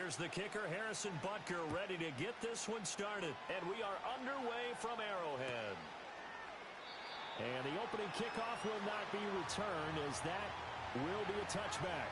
Here's the kicker, Harrison Butker, ready to get this one started. And we are underway from Arrowhead. And the opening kickoff will not be returned, as that will be a touchback.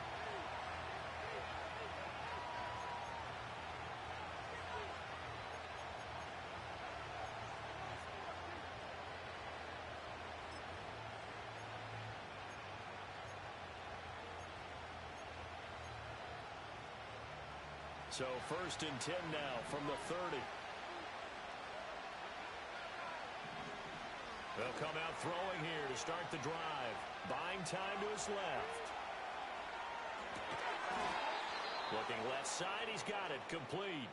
So 1st and 10 now from the 30. They'll come out throwing here to start the drive. Buying time to his left. Looking left side, he's got it. Complete.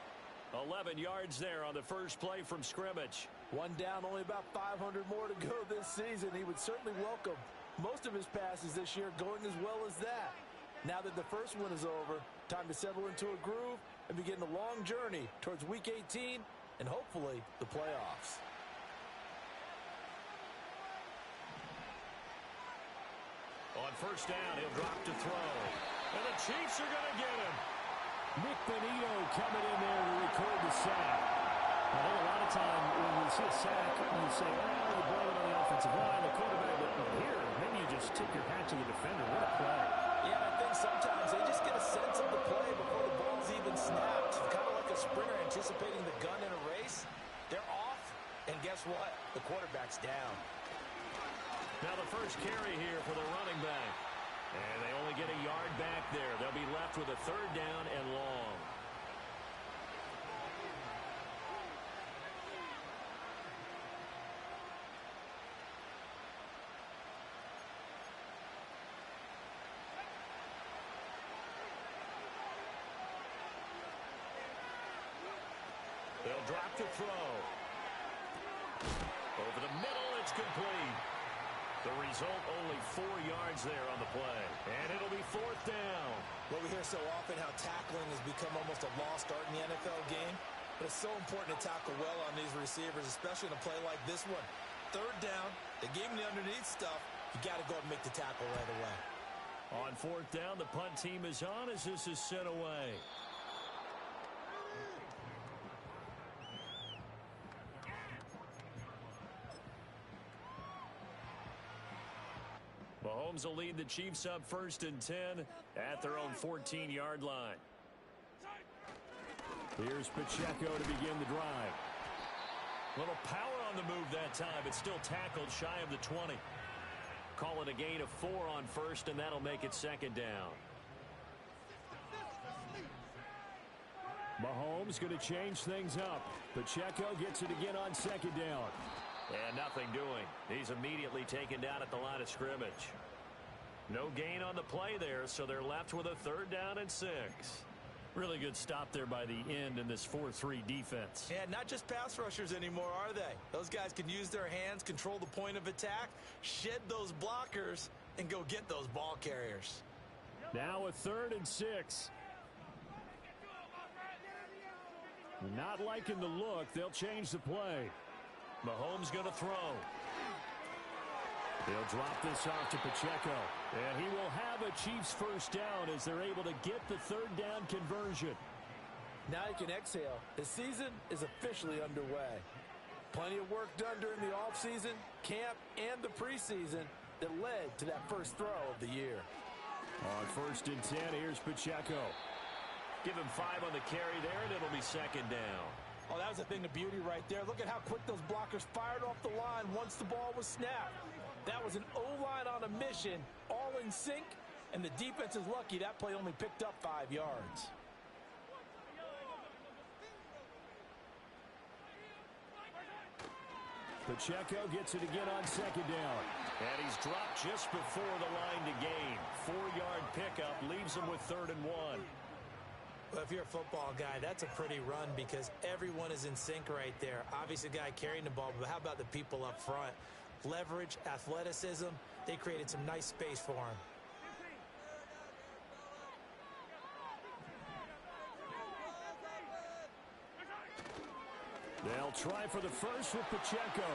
11 yards there on the first play from scrimmage. One down, only about 500 more to go this season. He would certainly welcome most of his passes this year going as well as that. Now that the first one is over, time to settle into a groove and begin the long journey towards Week 18 and hopefully the playoffs. On first down, he'll drop to throw. And the Chiefs are going to get him. Nick Benito coming in there to record the sack. I think a lot of time when we see a sack, you say, oh, you blame it on the offensive line, the quarterback. But here, maybe you just tip your hat to the defender. What a play. Yeah, I think sometimes they just get a sense of the play before the ball's even snapped. Kind of like a sprinter anticipating the gun in a race. They're off, and guess what? The quarterback's down. Now the first carry here for the running back. And they only get a yard back there. They'll be left with a 3rd down and long. They'll drop to throw. Over the middle, it's complete. The result, only 4 yards there on the play. And it'll be 4th down. Well, we hear so often how tackling has become almost a lost art in the NFL game. But it's so important to tackle well on these receivers, especially in a play like this one. 3rd down, they gave him the underneath stuff. You got to go and make the tackle right away. On 4th down, the punt team is on as this is sent away. Mahomes will lead the Chiefs up 1st and 10 at their own 14-yard line. Here's Pacheco to begin the drive. Little power on the move that time, but still tackled shy of the 20. Call it a gain of 4 on 1st, and that'll make it 2nd down. Mahomes going to change things up. Pacheco gets it again on 2nd down. And nothing doing. He's immediately taken down at the line of scrimmage. No gain on the play there, so they're left with a 3rd down and 6. Really good stop there by the end in this 4-3 defense. Yeah, not just pass rushers anymore, are they? Those guys can use their hands, control the point of attack, shed those blockers, and go get those ball carriers. Now a 3rd and 6. Not liking the look. They'll change the play. Mahomes going to throw. They'll drop this off to Pacheco. And he will have a Chiefs 1st down as they're able to get the 3rd down conversion. Now you can exhale. The season is officially underway. Plenty of work done during the offseason, camp, and the preseason that led to that first throw of the year. On 1st and 10, here's Pacheco. Give him 5 on the carry there, and it'll be 2nd down. Oh, that was a thing of beauty right there. Look at how quick those blockers fired off the line once the ball was snapped. That was an O-line on a mission, all in sync, and the defense is lucky that play only picked up 5 yards. Pacheco gets it again on 2nd down. And he's dropped just before the line to gain. 4-yard pickup leaves him with 3rd and 1. Well, if you're a football guy, that's a pretty run because everyone is in sync right there. Obviously, a guy carrying the ball, but how about the people up front? Leverage, athleticism, they created some nice space for him. They'll try for the first with Pacheco.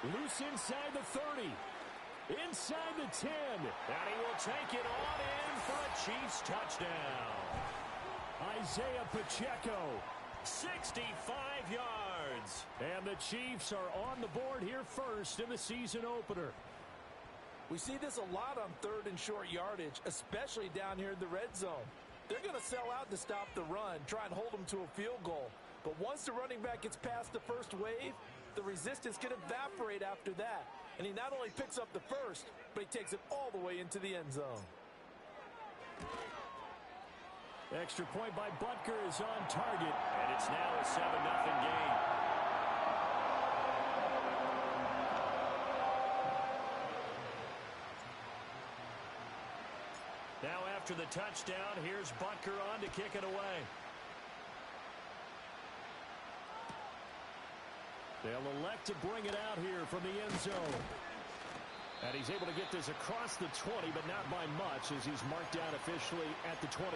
Loose inside the 30. Inside the 10. And he will take it on in for a Chiefs touchdown. Isaiah Pacheco, 65 yards. And the Chiefs are on the board here first in the season opener. We see this a lot on third and short yardage, especially down here in the red zone. They're going to sell out to stop the run, try and hold them to a field goal. But once the running back gets past the first wave, the resistance can evaporate after that. And he not only picks up the first, but he takes it all the way into the end zone. Extra point by Butker is on target. And it's now a 7-0 game. Now after the touchdown, here's Butker on to kick it away. They'll elect to bring it out here from the end zone. And he's able to get this across the 20, but not by much, as he's marked down officially at the 21.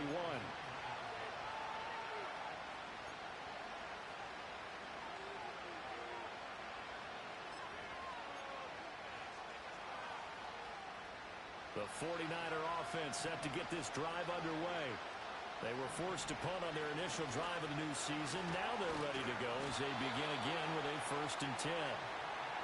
The 49er offense set to get this drive underway. They were forced to punt on their initial drive of the new season. Now they're ready to go as they begin again with a 1st and 10.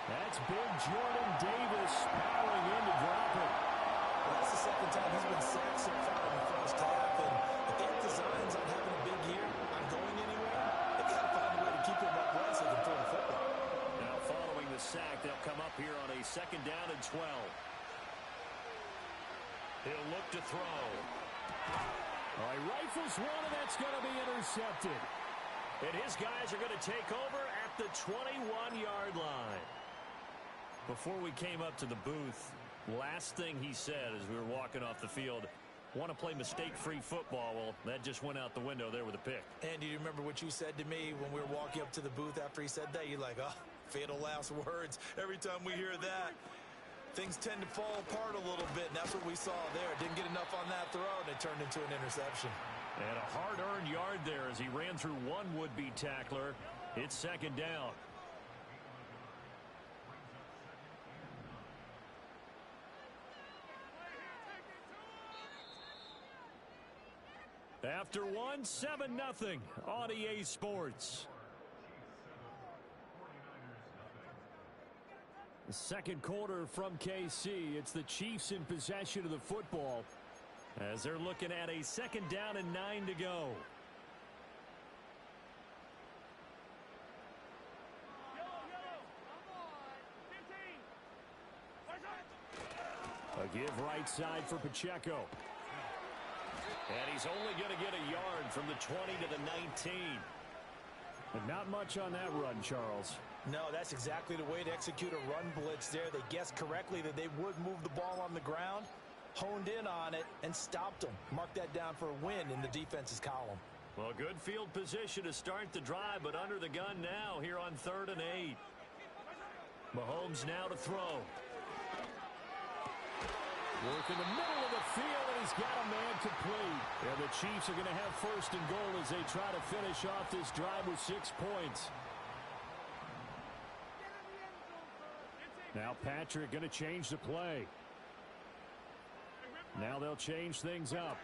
That's big Jordan Davis powering in to drop it. Well, that's the second time he's been sacked so far in the first half. And if they have designs on having a big year, on going anywhere, they've got to find a way to keep him upright so they can throw the football. Now following the sack, they'll come up here on a 2nd down and 12. He'll look to throw. All right, rifles one, and that's going to be intercepted. And his guys are going to take over at the 21-yard line. Before we came up to the booth, last thing he said as we were walking off the field, want to play mistake-free football. Well, that just went out the window there with a pick. And do you remember what you said to me when we were walking up to the booth after he said that? You're like, oh, fatal last words. Every time we hear that, things tend to fall apart a little bit, and that's what we saw there. Didn't get enough on that throw, and it turned into an interception. And a hard-earned yard there as he ran through one would-be tackler. It's 2nd down. After one, 7-0 on EA Sports. The second quarter from KC. It's the Chiefs in possession of the football as they're looking at a 2nd down and 9 to go. A give right side for Pacheco. And he's only going to get a yard from the 20 to the 19. But not much on that run, Charles. No, that's exactly the way to execute a run blitz there. They guessed correctly that they would move the ball on the ground, honed in on it, and stopped them. Mark that down for a win in the defense's column. Well, good field position to start the drive, but under the gun now here on 3rd and 8. Mahomes now to throw. Work in the middle of the field, and he's got a man complete. And the Chiefs are going to have 1st and goal as they try to finish off this drive with 6 points. Now Patrick going to change the play. Now they'll change things up.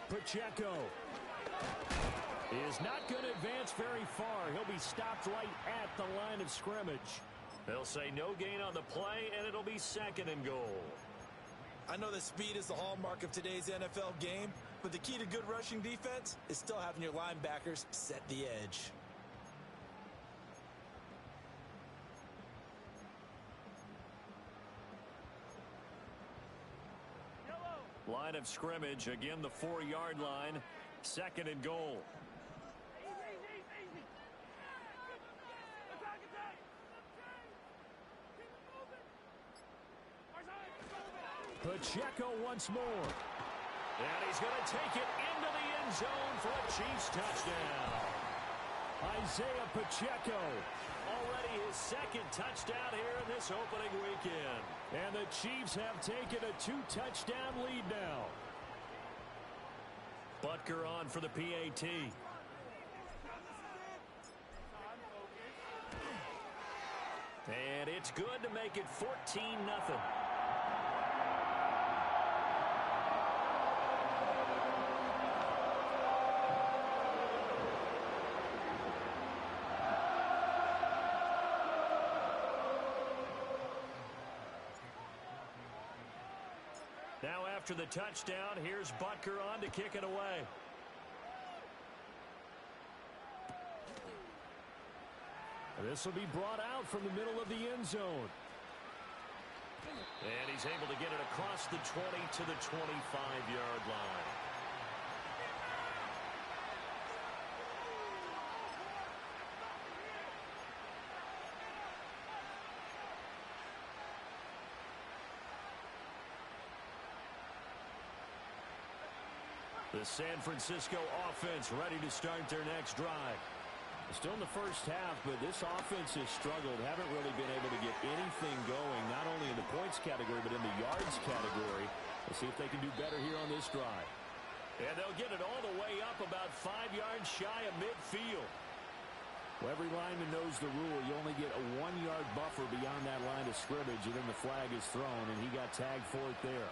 Pacheco is not going to advance very far. He'll be stopped right at the line of scrimmage. They'll say no gain on the play, and it'll be 2nd and goal. I know that speed is the hallmark of today's NFL game, but the key to good rushing defense is still having your linebackers set the edge. Line of scrimmage, again the 4-yard line, 2nd and goal. Pacheco once more. And he's going to take it into the end zone for a Chiefs touchdown. Isaiah Pacheco, already his 2nd touchdown here in this opening weekend. And the Chiefs have taken a 2-touchdown lead now. Butker on for the PAT. And it's good to make it 14-0. after the touchdown, here's Butker on to kick it away. This will be brought out from the middle of the end zone. And he's able to get it across the 20 to the 25-yard line. The San Francisco offense ready to start their next drive. Still in the first half, but this offense has struggled. Haven't really been able to get anything going, not only in the points category, but in the yards category. Let's see if they can do better here on this drive. And they'll get it all the way up about 5 yards shy of midfield. Well, every lineman knows the rule. You only get a 1-yard buffer beyond that line of scrimmage, and then the flag is thrown, and he got tagged for it there.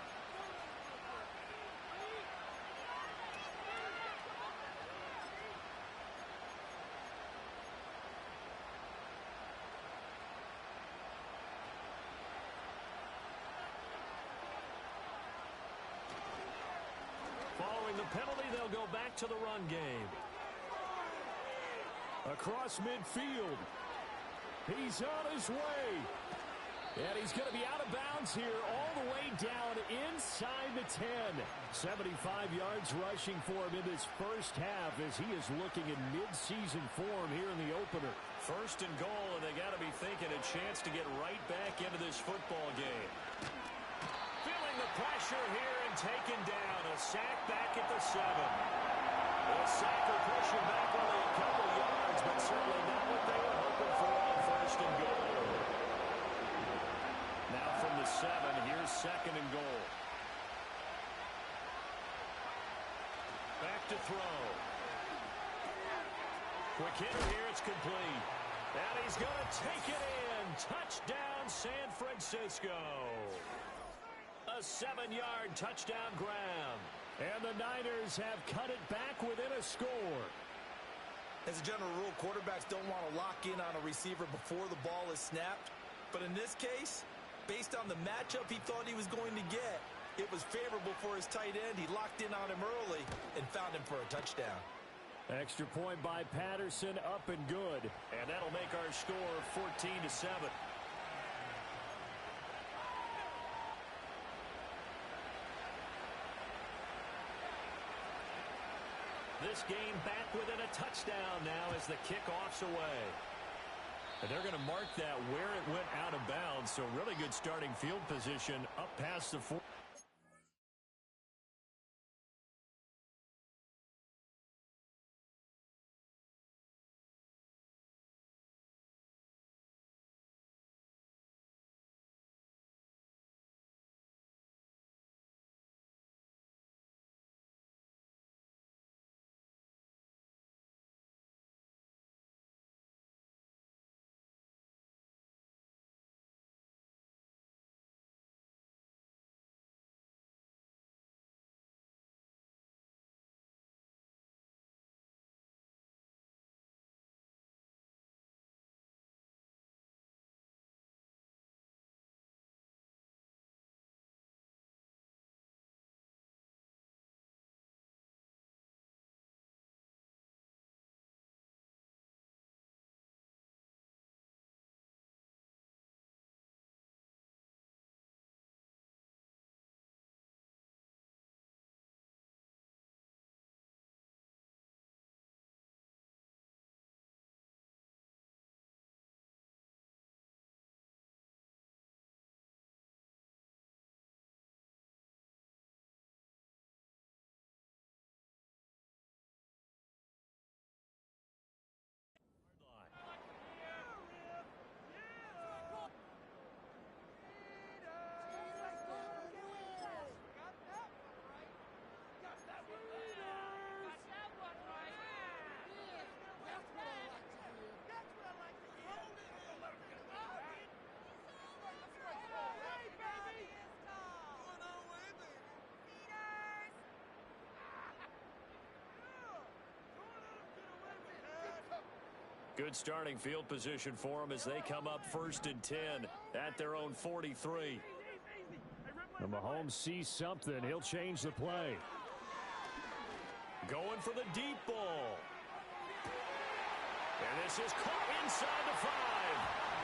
The penalty, they'll go back to the run game. Across midfield. He's on his way. And he's going to be out of bounds here all the way down inside the 10. 75 yards rushing for him in this first half as he is looking in mid-season form here in the opener. First and goal, and they got to be thinking a chance to get right back into this football game. Feeling the pressure here and taken down. A sack back at the 7. The sack will push him back only a couple yards, but certainly not what they were hoping for on first and goal. Now from the 7, here's second and goal. Back to throw. Quick hitter here, it's complete. And he's going to take it in. Touchdown, San Francisco. A 7-yard touchdown grab. And the Niners have cut it back within a score. As a general rule, quarterbacks don't want to lock in on a receiver before the ball is snapped. But in this case, based on the matchup he thought he was going to get, it was favorable for his tight end. He locked in on him early and found him for a touchdown. Extra point by Patterson, up and good. And that'll make our score 14-7. This game back within a touchdown now as the kickoff's away. And they're going to mark that where it went out of bounds. So really good starting field position up past the 4. Good starting field position for them as they come up 1st and 10 at their own 43. And Mahomes sees something. He'll change the play. Going for the deep ball. And this is caught inside the 5.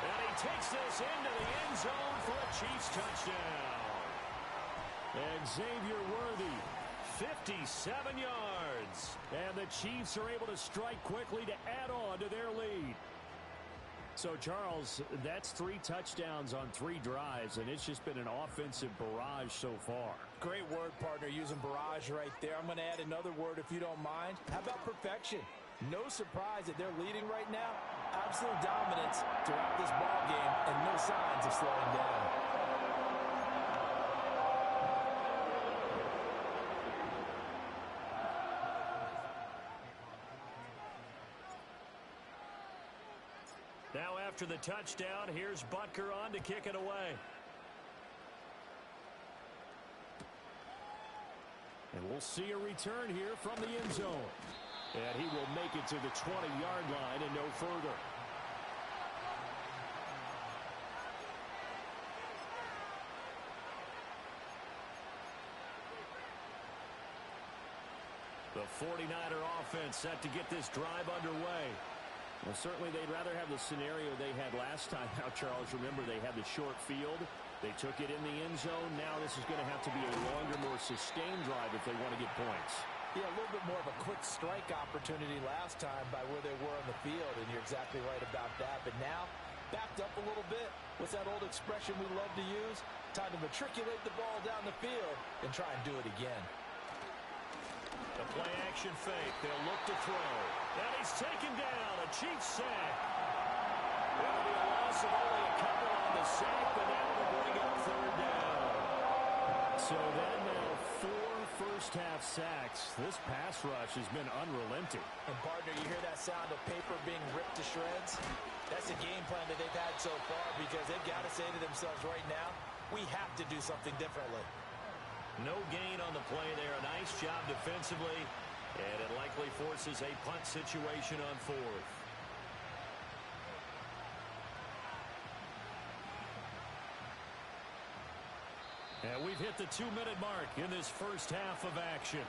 And he takes this into the end zone for a Chiefs touchdown. And Xavier Worthy, 57 yards. And the Chiefs are able to strike quickly to add on to their lead. So, Charles, that's 3 touchdowns on 3 drives, and it's just been an offensive barrage so far. Great word, partner, using barrage right there. I'm going to add another word if you don't mind. How about perfection? No surprise that they're leading right now. Absolute dominance throughout this ball game and no signs of slowing down. Now after the touchdown, here's Butker on to kick it away. And we'll see a return here from the end zone. And he will make it to the 20-yard line and no further. The 49er offense set to get this drive underway. Well, certainly they'd rather have the scenario they had last time. Now, Charles, remember they had the short field. They took it in the end zone. Now this is going to have to be a longer, more sustained drive if they want to get points. Yeah, a little bit more of a quick strike opportunity last time by where they were on the field, and you're exactly right about that. But now, backed up a little bit. What's that old expression we love to use? Time to matriculate the ball down the field and try and do it again. The play-action fake. They'll look to throw. And he's taken down. A Chiefs sack. It'll be a loss of only a couple on the sack, but now to bring up 3rd down. So then now 4 first-half sacks. This pass rush has been unrelenting. And, partner, you hear that sound of paper being ripped to shreds? That's the game plan that they've had so far because they've got to say to themselves right now, we have to do something differently. No gain on the play there. A nice job defensively, and it likely forces a punt situation on 4th. And we've hit the 2-minute mark in this first half of action.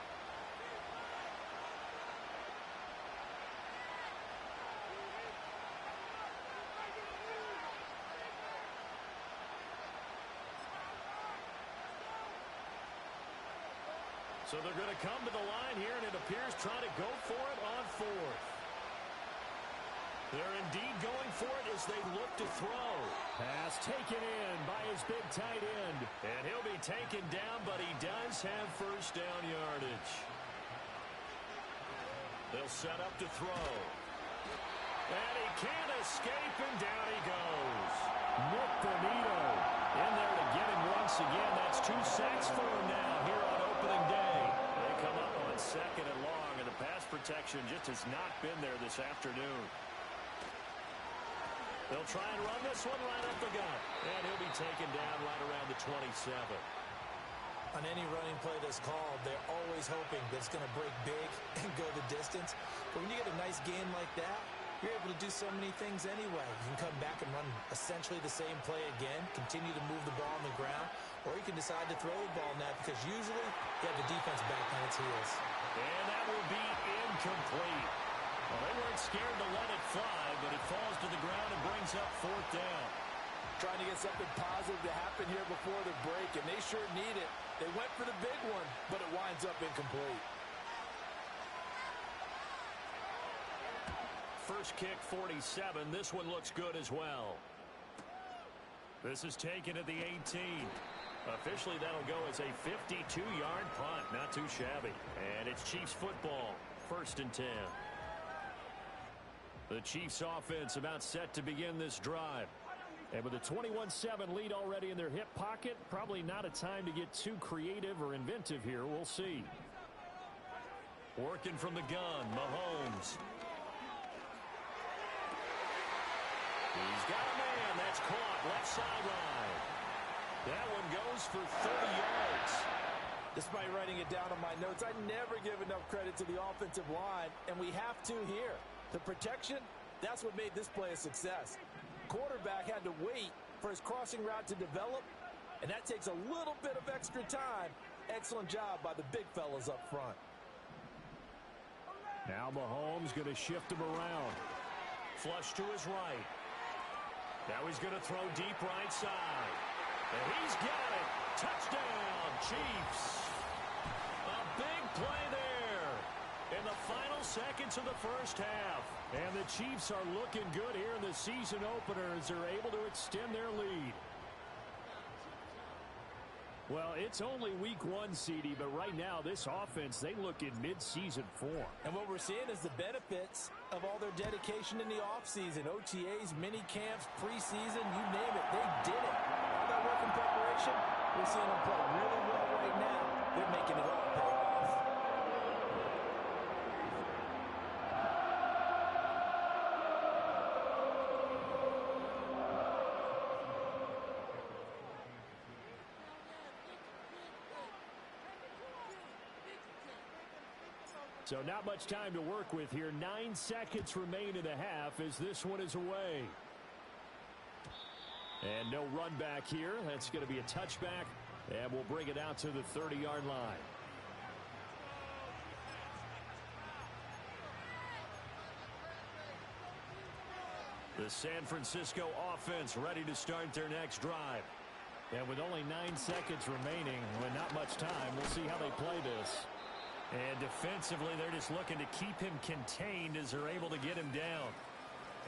So they're going to come to the line here, and it appears trying to go for it on 4th. They're indeed going for it as they look to throw. Pass taken in by his big tight end. And he'll be taken down, but he does have first down yardage. They'll set up to throw. And he can't escape, and down he goes. Nick Bonito in there to get him once again. That's 2 sacks for him now here on opening day. They come up on 2nd and long, and the pass protection just has not been there this afternoon. They'll try and run this one right up the gut. And he'll be taken down right around the 27. On any running play that's called, they're always hoping that it's going to break big and go the distance. But when you get a nice game like that, you're able to do so many things anyway. You can come back and run essentially the same play again, continue to move the ball on the ground, or you can decide to throw the ball now because usually you have the defense back on its heels. And that will be incomplete. Well, they weren't scared to let it fly, but it falls to the ground and brings up 4th down. Trying to get something positive to happen here before the break, and they sure need it. They went for the big one, but it winds up incomplete. First kick, 47. This one looks good as well. This is taken at the 18. Officially, that'll go as a 52-yard punt. Not too shabby. And it's Chiefs football. 1st and 10. The Chiefs offense about set to begin this drive. And with a 21-7 lead already in their hip pocket, probably not a time to get too creative or inventive here. We'll see. Working from the gun, Mahomes. He's got a man. That's caught. Left sideline. That one goes for 30 yards. Despite writing it down on my notes, I never give enough credit to the offensive line, and we have to here. The protection, that's what made this play a success. Quarterback had to wait for his crossing route to develop, And that takes a little bit of extra time. Excellent job by the big fellas up front. Now Mahomes going to shift him around. Flush to his right. Now he's going to throw deep right side. And he's got it. Touchdown, Chiefs. A big play there in the final seconds of the first half. And the Chiefs are looking good here in the season opener as they're able to extend their lead. Well, it's only week one, CD, but right now this offense, they look in mid-season form. And what we're seeing is the benefits of all their dedication in the offseason. OTAs, mini camps, preseason, you name it, they did it. All that work in preparation, we're seeing them play really well right now. They're making it all pay off. So not much time to work with here. 9 seconds remain in the half as this one is away. And no run back here. That's going to be a touchback. And we'll bring it out to the 30-yard line. The San Francisco offense ready to start their next drive. And with only 9 seconds remaining, with not much time, we'll see how they play this. And defensively, they're just looking to keep him contained as they're able to get him down.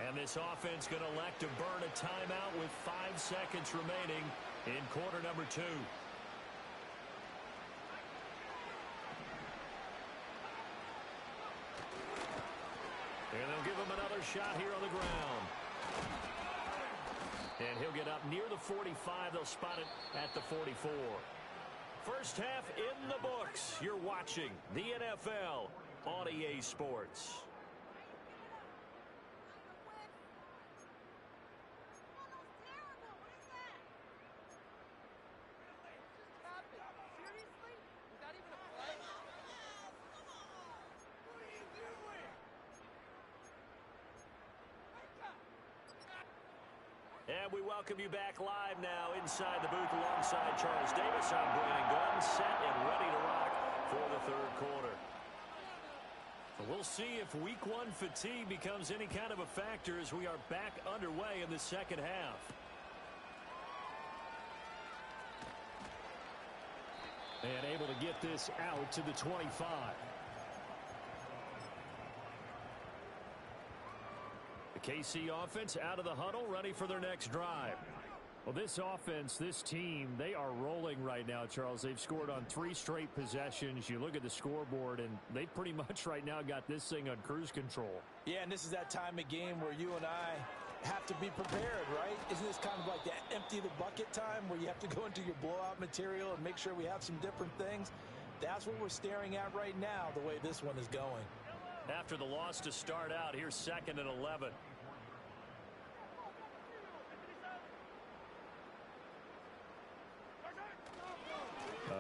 And this offense going to elect to burn a timeout with 5 seconds remaining in quarter number 2. And they'll give him another shot here on the ground. And he'll get up near the 45. They'll spot it at the 44. First half in the books. You're watching the NFL on EA Sports. And we welcome you back live now inside the booth alongside Charles Davis. I'm Brandon Gordon, set and ready to rock for the third quarter. We'll see if week one fatigue becomes any kind of a factor as we are back underway in the second half. And able to get this out to the 25. The KC offense out of the huddle, ready for their next drive. Well, this offense, this team, they are rolling right now, Charles. They've scored on 3 straight possessions. You look at the scoreboard, and they pretty much right now got this thing on cruise control. Yeah, and this is that time of game where you and I have to be prepared, right? Isn't this kind of like the empty the bucket time where you have to go into your blowout material and make sure we have some different things? That's what we're staring at right now, the way this one is going. After the loss to start out, here's 2nd and 11.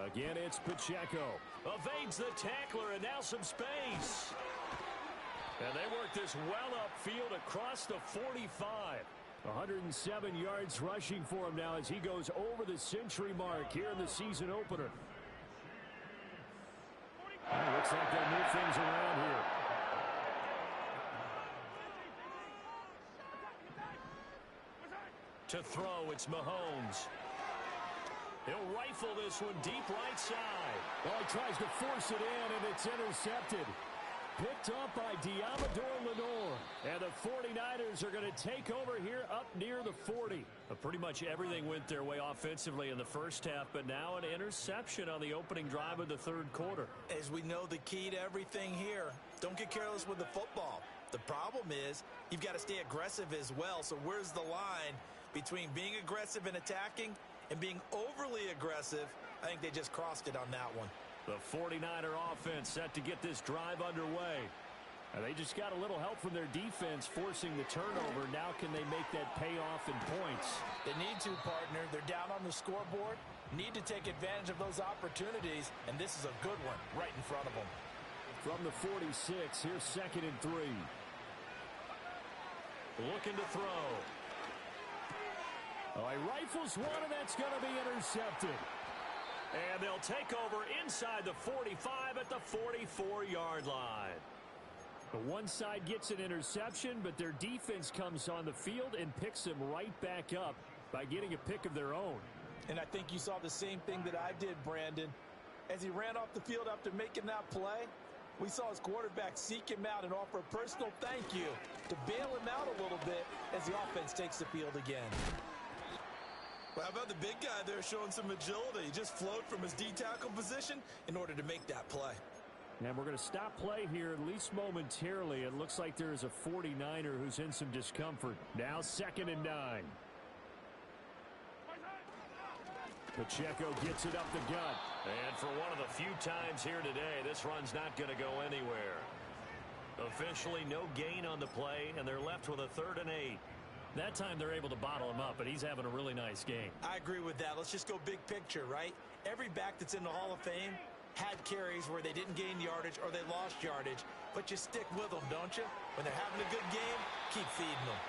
Again, it's Pacheco. Evades the tackler, and now some space. And they work this well upfield across the 45. 107 yards rushing for him now as he goes over the century mark here in the season opener. Looks like they'll move things around here. To throw, it's Mahomes. He'll rifle this one deep right side. Well, he tries to force it in, and it's intercepted. Picked up by Diamador Lenore. And the 49ers are going to take over here up near the 40. But pretty much everything went their way offensively in the first half, but now an interception on the opening drive of the third quarter. As we know, the key to everything here, don't get careless with the football. The problem is you've got to stay aggressive as well. So where's the line between being aggressive and attacking and being overly aggressive? I think they just crossed it on that one. The 49er offense set to get this drive underway. And they just got a little help from their defense forcing the turnover. Now can they make that pay off in points? They need to, partner. They're down on the scoreboard. Need to take advantage of those opportunities. And this is a good one right in front of them. From the 46, here's 2nd and 3. Looking to throw. Oh, he rifles one, and that's going to be intercepted. And they'll take over inside the 45 at the 44-yard line. The one side gets an interception, but their defense comes on the field and picks them right back up by getting a pick of their own. And I think you saw the same thing that I did, Brandon. As he ran off the field after making that play, we saw his quarterback seek him out and offer a personal thank you to bail him out a little bit as the offense takes the field again. Well, how about the big guy there showing some agility? He just flowed from his D-tackle position in order to make that play. And we're going to stop play here at least momentarily. It looks like there is a 49er who's in some discomfort. Now 2nd and 9. Pacheco gets it up the gut. And for one of the few times here today, this run's not going to go anywhere. Officially no gain on the play, and they're left with a 3rd and 8. That time they're able to bottle him up, but he's having a really nice game. I agree with that. Let's just go big picture, right? Every back that's in the Hall of Fame had carries where they didn't gain yardage or they lost yardage, but you stick with them, don't you? When they're having a good game, keep feeding them.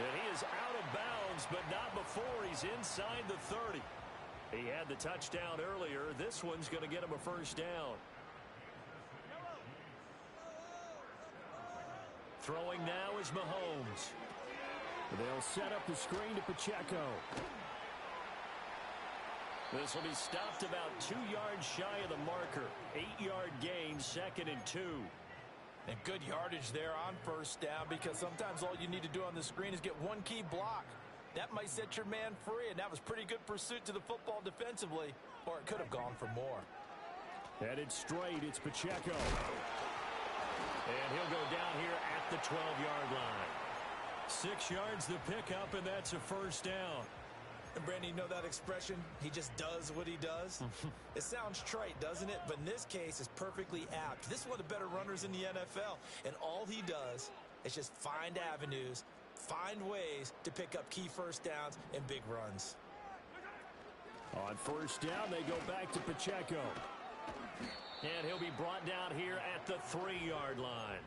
And he is out of bounds, but not before he's inside the 30. He had the touchdown earlier. This one's going to get him a 1st down. Throwing now is Mahomes. They'll set up the screen to Pacheco. This will be stopped about 2 yards shy of the marker. 8-yard gain, 2nd and 2. And good yardage there on 1st down, because sometimes all you need to do on the screen is get one key block. That might set your man free, and that was pretty good pursuit to the football defensively, or it could have gone for more. Headed straight, it's Pacheco. And he'll go down here at the 12-yard line. 6 yards the pickup, and that's a 1st down. And Brandon, you know that expression, he just does what he does? It sounds trite, doesn't it? But in this case, it's perfectly apt. This is one of the better runners in the NFL, and all he does is just find avenues, find ways to pick up key 1st downs and big runs. On 1st down, they go back to Pacheco. And he'll be brought down here at the 3-yard line.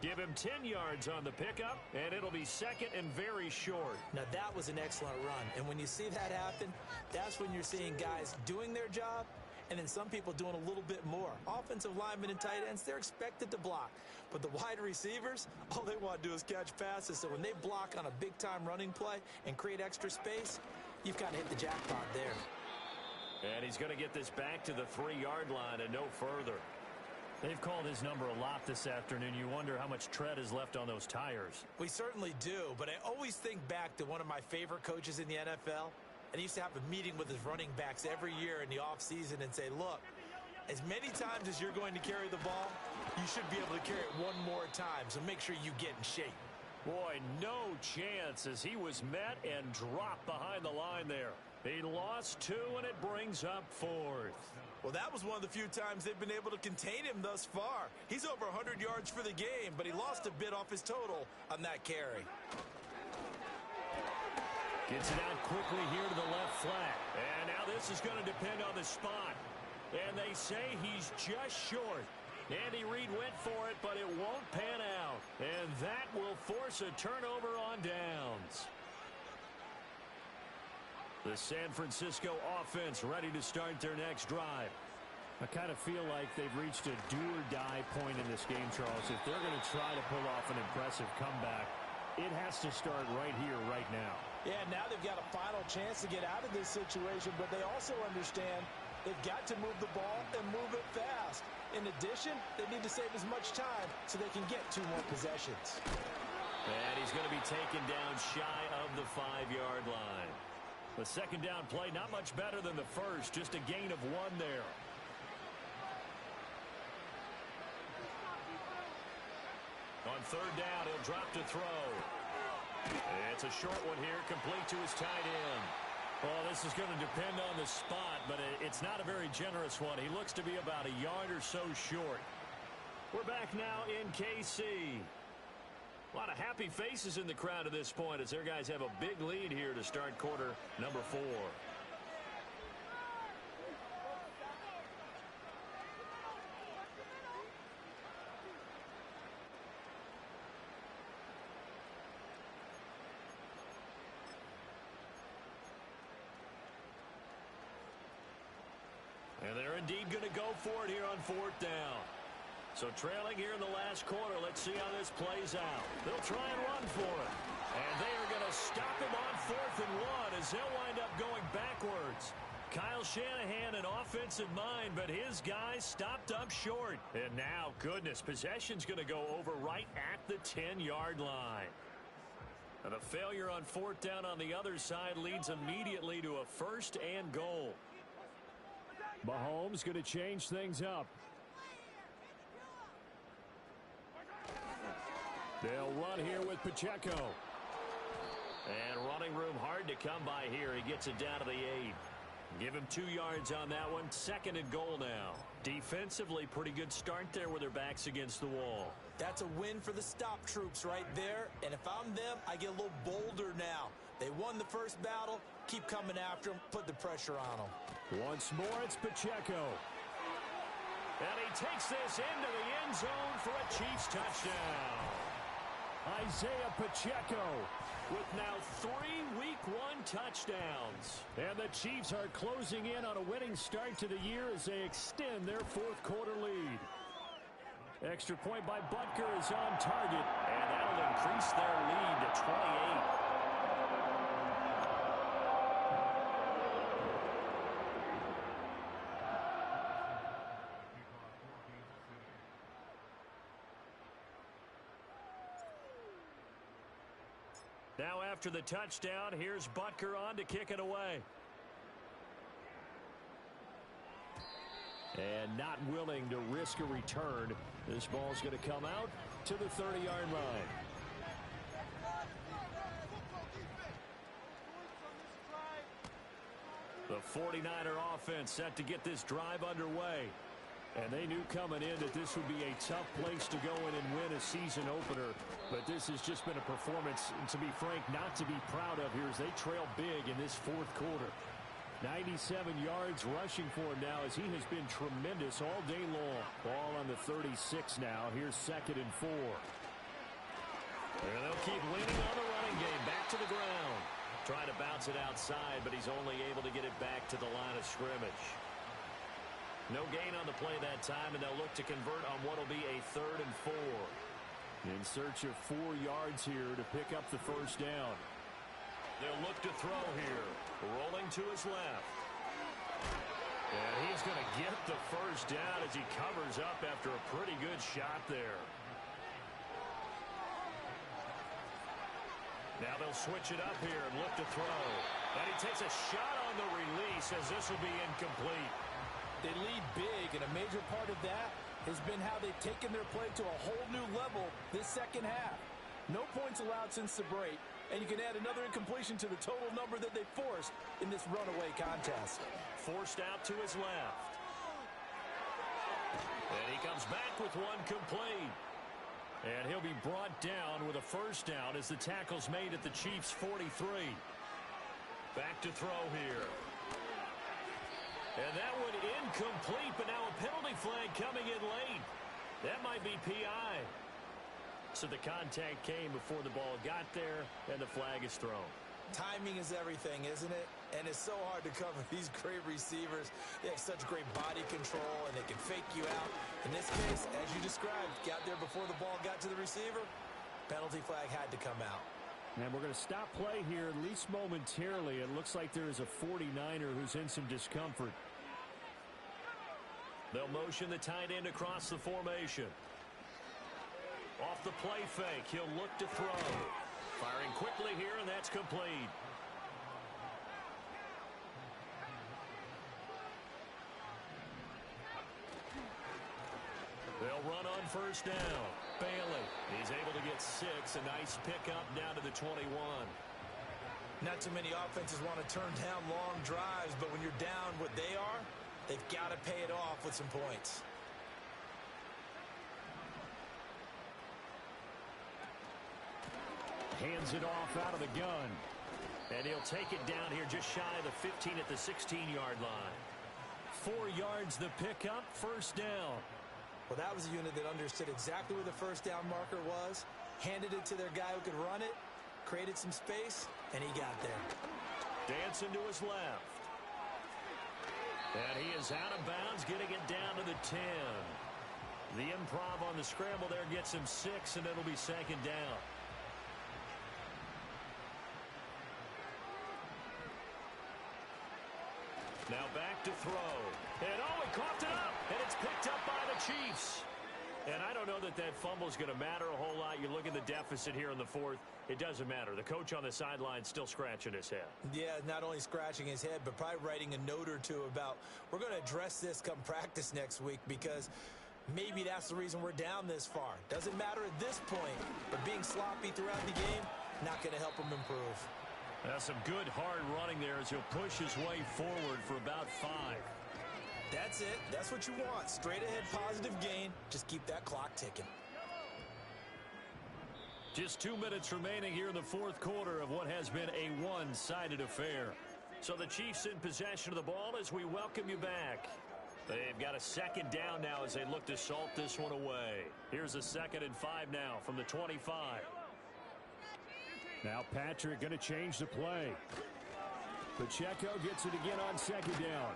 Give him 10 yards on the pickup, and it'll be 2nd and very short. Now, that was an excellent run. And when you see that happen, that's when you're seeing guys doing their job, and then some people doing a little bit more. Offensive linemen and tight ends, they're expected to block. But the wide receivers, all they want to do is catch passes. So when they block on a big-time running play and create extra space, you've kind of hit the jackpot there. And he's going to get this back to the 3-yard line and no further. They've called his number a lot this afternoon. You wonder how much tread is left on those tires. We certainly do, but I always think back to one of my favorite coaches in the NFL. And he used to have a meeting with his running backs every year in the offseason and say, look, as many times as you're going to carry the ball, you should be able to carry it one more time, so make sure you get in shape. Boy, no chance as he was met and dropped behind the line there. He lost 2, and it brings up 4th. Well, that was one of the few times they've been able to contain him thus far. He's over 100 yards for the game, but he lost a bit off his total on that carry. Gets it out quickly here to the left flat. And now this is going to depend on the spot. And they say he's just short. Andy Reid went for it, but it won't pan out. And that will force a turnover on downs. The San Francisco offense ready to start their next drive. I kind of feel like they've reached a do-or-die point in this game, Charles. If they're going to try to pull off an impressive comeback, it has to start right here, right now. Yeah, now they've got a final chance to get out of this situation, but they also understand they've got to move the ball and move it fast. In addition, they need to save as much time so they can get 2 more possessions. And he's going to be taken down shy of the 5-yard line. The 2nd down play, not much better than the first, just a gain of 1 there. On 3rd down, he'll drop to throw. It's a short one here, complete to his tight end. Well, this is going to depend on the spot, but it's not a very generous one. He looks to be about a yard or so short. We're back now in KC. A lot of happy faces in the crowd at this point as their guys have a big lead here to start quarter number 4. indeed going to go for it here on 4th down. So trailing here in the last quarter, let's see how this plays out. They'll try and run for it. And they are going to stop him on 4th and 1 as they'll wind up going backwards. Kyle Shanahan an offensive mind, but his guys stopped up short. And now, goodness, possession's going to go over right at the 10-yard line. And the failure on 4th down on the other side leads immediately to a 1st and goal. Mahomes going to change things up. They'll run here with Pacheco. And running room hard to come by here. He gets it down to the 8. Give him 2 yards on that one. 2nd and goal now. Defensively, pretty good start there with their backs against the wall. That's a win for the stop troops right there. And if I'm them, I get a little bolder now. They won the first battle. Keep coming after them. Put the pressure on them. Once more, it's Pacheco. And he takes this into the end zone for a Chiefs touchdown. Isaiah Pacheco with now 3 Week 1 touchdowns. And the Chiefs are closing in on a winning start to the year as they extend their 4th quarter lead. Extra point by Butker is on target. And that'll increase their lead to 28. Now after the touchdown, here's Butker on to kick it away. And not willing to risk a return. This ball's going to come out to the 30-yard line. The 49er offense set to get this drive underway. And they knew coming in that this would be a tough place to go in and win a season opener. But this has just been a performance, to be frank, not to be proud of here as they trail big in this 4th quarter. 97 yards rushing for him now as he has been tremendous all day long. Ball on the 36 now. Here's 2nd and 4. And they'll keep leaning on the running game. Back to the ground. Trying to bounce it outside, but he's only able to get it back to the line of scrimmage. No gain on the play that time, and they'll look to convert on what will be a 3rd and 4. In search of 4 yards here to pick up the 1st down. They'll look to throw here. Rolling to his left. And he's going to get the 1st down as he covers up after a pretty good shot there. Now they'll switch it up here and look to throw. And he takes a shot on the release as this will be incomplete. They lead big, and a major part of that has been how they've taken their play to a whole new level this 2nd half. No points allowed since the break, and you can add another incompletion to the total number that they forced in this runaway contest. Forced out to his left. And he comes back with one complete. And he'll be brought down with a 1st down as the tackle's made at the Chiefs' 43. Back to throw here. And that one incomplete, but now a penalty flag coming in late. That might be PI. So the contact came before the ball got there, and the flag is thrown. Timing is everything, isn't it? And it's so hard to cover these great receivers. They have such great body control, and they can fake you out. In this case, as you described, got there before the ball got to the receiver. Penalty flag had to come out. And we're going to stop play here, at least momentarily. It looks like there is a 49er who's in some discomfort. They'll motion the tight end across the formation. Off the play fake, he'll look to throw. Firing quickly here, and that's complete. They'll run on 1st down. Bailey, he's able to get 6. A nice pickup down to the 21. Not too many offenses want to turn down long drives, but when you're down what they are, they've got to pay it off with some points. Hands it off out of the gun. And he'll take it down here just shy of the 15 at the 16-yard line. 4 yards the pickup, 1st down. Well, that was a unit that understood exactly where the 1st down marker was, handed it to their guy who could run it, created some space, and he got there. Dancing to his left. And he is out of bounds, getting it down to the 10. The improv on the scramble there gets him 6, and it'll be second down. Now back to throw. And oh, he coughed it up, and it's picked up by the Chiefs. And I don't know that that fumble is going to matter a whole lot. You look at the deficit here in the fourth. It doesn't matter. The coach on the sideline still scratching his head. Yeah, not only scratching his head, but probably writing a note or two about, we're going to address this come practice next week, because maybe that's the reason we're down this far. Doesn't matter at this point, but being sloppy throughout the game, not going to help him improve. That's some good hard running there as he'll push his way forward for about 5. That's it. That's what you want. Straight ahead positive gain. Just keep that clock ticking. Just 2 minutes remaining here in the fourth quarter of what has been a one-sided affair. So the Chiefs in possession of the ball as we welcome you back. They've got a second down now as they look to salt this one away. Here's a 2nd and 5 now from the 25. Now Patrick going to change the play. Pacheco gets it again on second down.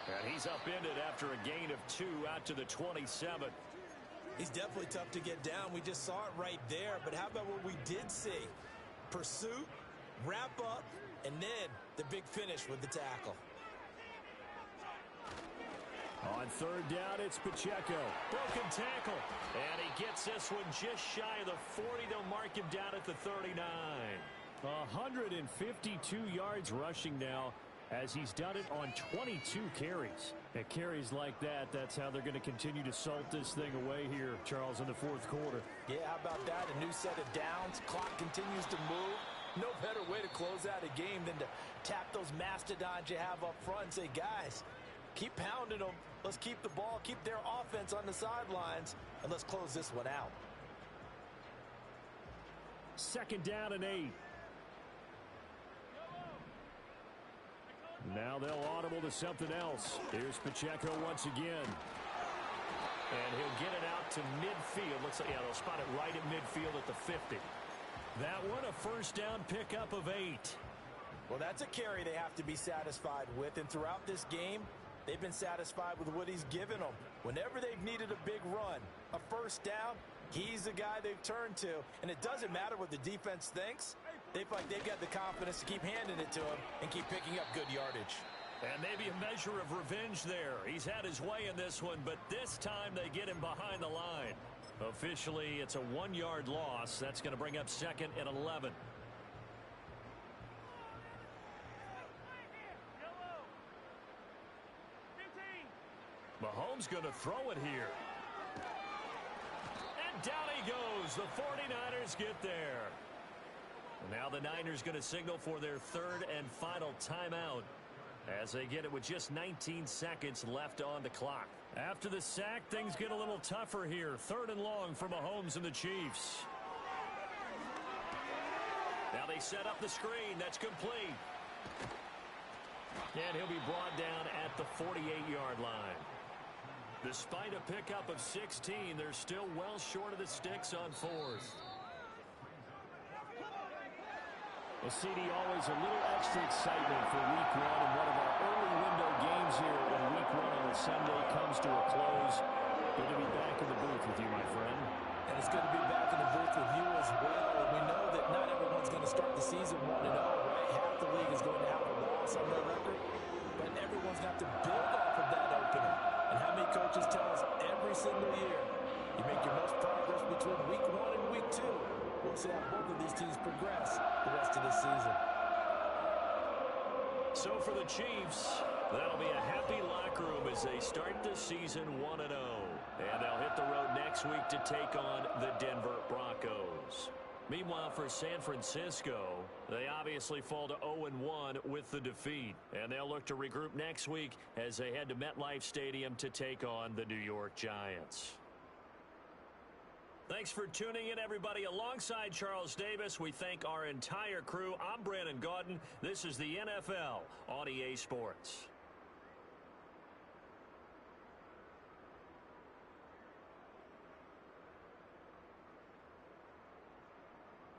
And he's upended after a gain of 2 out to the 27. He's definitely tough to get down. We just saw it right there. But how about what we did see? Pursuit, wrap up, and then the big finish with the tackle. On third down, it's Pacheco. Broken tackle. And he gets this one just shy of the 40. They'll mark him down at the 39. 152 yards rushing now, as he's done it on 22 carries. And carries like that, that's how they're going to continue to salt this thing away here, Charles, in the fourth quarter. Yeah, how about that? A new set of downs. Clock continues to move. No better way to close out a game than to tap those mastodons you have up front and say, guys, keep pounding them. Let's keep the ball, keep their offense on the sidelines, and let's close this one out. 2nd down and 8. Now they'll audible to something else. Here's Pacheco once again. And he'll get it out to midfield. Looks like, yeah, they'll spot it right at midfield at the 50. That one a first down pickup of 8. Well, that's a carry they have to be satisfied with. And throughout this game, they've been satisfied with what he's given them. Whenever they've needed a big run, a first down, he's the guy they've turned to. And it doesn't matter what the defense thinks. They feel like they've got the confidence to keep handing it to him and keep picking up good yardage. And maybe a measure of revenge there. He's had his way in this one, but this time they get him behind the line. Officially, it's a 1-yard loss. That's going to bring up 2nd and 11. Mahomes going to throw it here. And down he goes. The 49ers get there. Now the Niners going to signal for their 3rd and final timeout as they get it with just 19 seconds left on the clock. After the sack, things get a little tougher here. 3rd and long for Mahomes and the Chiefs. Now they set up the screen. That's complete. And he'll be brought down at the 48-yard line. Despite a pickup of 16, they're still well short of the sticks on 4th. Well, CD, always a little extra excitement for week 1, and one of our early window games here in week 1 on a Sunday comes to a close. Good to be back in the booth with you, my friend. And it's good to be back in the booth with you as well. And we know that not everyone's going to start the season 1-0, right? Half the league is going to have a loss on their record, but everyone's got to build off of that opening. And how many coaches tell us every single year, you make your most progress between week 1 and week 2. We'll see how both of these teams progress the rest of this season. So for the Chiefs, that'll be a happy locker room as they start the season 1-0. And they'll hit the road next week to take on the Denver Broncos. Meanwhile, for San Francisco, they obviously fall to 0-1 with the defeat. And they'll look to regroup next week as they head to MetLife Stadium to take on the New York Giants. Thanks for tuning in, everybody. Alongside Charles Davis, we thank our entire crew. I'm Brandon Gaudin. This is the NFL on EA Sports.